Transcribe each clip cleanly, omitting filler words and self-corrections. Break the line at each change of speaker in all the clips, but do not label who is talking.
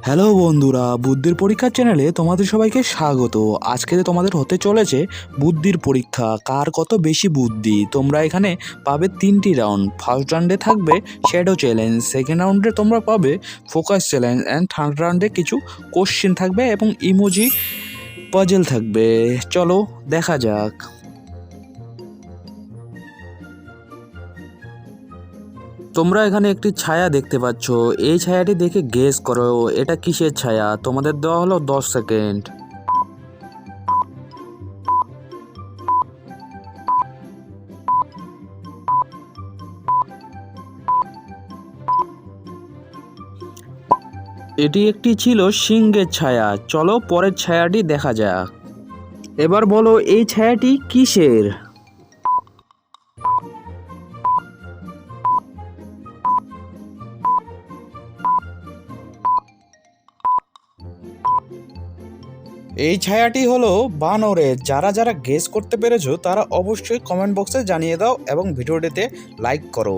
Hello বন্ধুরা, বুদ্ধির পরীক্ষা চ্যানেলে তোমাদের সবাইকে স্বাগত। আজকে তোমাদের হতে চলেছে বুদ্ধির পরীক্ষা, কার কত বেশি বুদ্ধি। তোমরা এখানে পাবে 3টি রাউন্ড। ফার্স্ট রাউন্ডে থাকবে শ্যাডো চ্যালেঞ্জ, সেকেন্ড রাউন্ডে তোমরা পাবে ফোকাস চ্যালেঞ্জ অ্যান্ড থার্ড রাউন্ডে কিছু কোশ্চেন থাকবে এবং ইমোজি পাজেল থাকবে। চলো দেখা যাক। তোমরা এখানে একটি ছায়া দেখতে পাচ্ছ। এই ছায়াটি দেখে গেস করো এটা কিসের ছায়া। তোমাদের দেওয়া হলো 10 সেকেন্ড। এটি একটি ছিল সিংহের ছায়া। চলো পরের ছায়াটি দেখা যাক। এবার বলো এই ছায়াটি কিসের। এই ছায়াটি হলো বানরের। যারা যারা গেস করতে পেরেছো তারা অবশ্যই কমেন্ট বক্সে জানিয়ে দাও এবং ভিডিওটিতে লাইক করো।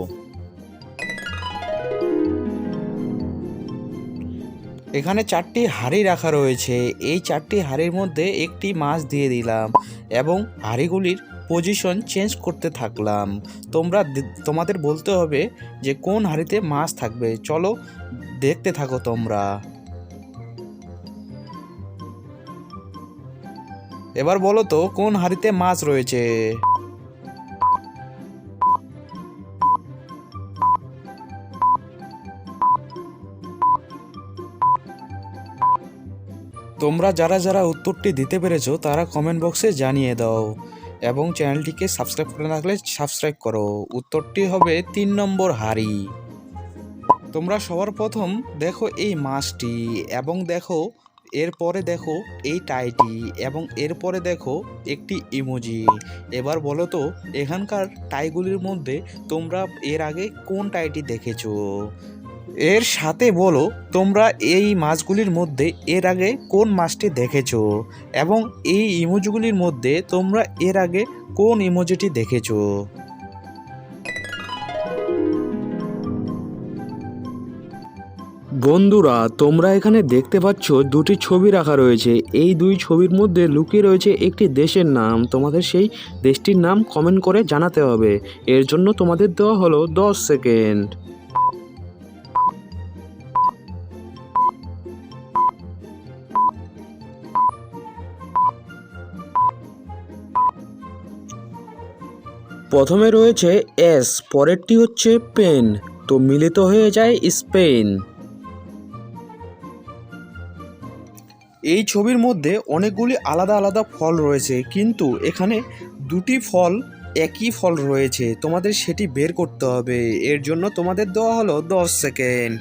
এখানে 4টি হাঁড়ি রাখা রয়েছে। এই 4টি হাঁড়ির মধ্যে একটি মাছ দিয়ে দিলাম এবং হাঁড়িগুলির পজিশন চেঞ্জ করতে থাকলাম। তোমাদের বলতে হবে যে কোন হাঁড়িতে মাছ থাকবে। চলো দেখতে থাকো তোমরা। এবার বলো তো কোন হাঁড়িতে মাছ রয়েছে। তোমরা যারা যারা উত্তরটি দিতে পেরেছো তারা কমেন্ট বক্সে জানিয়ে দাও এবং চ্যানেলটিকে সাবস্ক্রাইব করে না থাকলে সাবস্ক্রাইব করো। উত্তরটি হবে 3 নম্বর হাঁড়ি। তোমরা সবার প্রথম দেখো এই মাছটি এবং দেখো এরপরে দেখো এই টাইটি এবং এরপরে দেখো একটি ইমোজি। এবার বলো তো এখানকার টাইগুলির মধ্যে তোমরা এর আগে কোন টাইটি দেখেছো। এর সাথে বলো তোমরা এই মাছগুলির মধ্যে এর আগে কোন মাছটি দেখেছো এবং এই ইমোজিগুলির মধ্যে তোমরা এর আগে কোন ইমোজিটি দেখেছো। বন্ধুরা তোমরা এখানে দেখতে পাচ্ছ দুটি ছবি রাখা রয়েছে। এই দুই ছবির মধ্যে লুকিয়ে রয়েছে একটি দেশের নাম। তোমাদের সেই দেশটির নাম কমেন্ট করে জানাতে হবে। এর জন্য তোমাদের দেওয়া হলো 10 সেকেন্ড। প্রথমে রয়েছে এস, পরেরটি হচ্ছে পেন, তো মিলিত হয়ে যায় স্পেন। এই ছবির মধ্যে অনেকগুলি আলাদা আলাদা ফল রয়েছে, কিন্তু এখানে দুটি ফল একই ফল রয়েছে। তোমাদের সেটি বের করতে হবে। এর জন্য তোমাদের দেওয়া হলো 10 সেকেন্ড।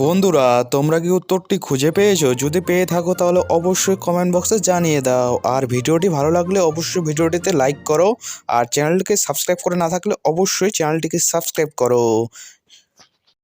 বন্ধুরা তোমরা কি উত্তরটি খুঁজে পেয়েছো? যদি পেয়ে থাকো তাহলে অবশ্যই কমেন্ট বক্সে জানিয়ে দাও। আর ভিডিওটি ভালো লাগলে অবশ্যই ভিডিওটিতে লাইক করো। আর চ্যানেলটিকে সাবস্ক্রাইব করে না থাকলে অবশ্যই চ্যানেলটিকে সাবস্ক্রাইব করো।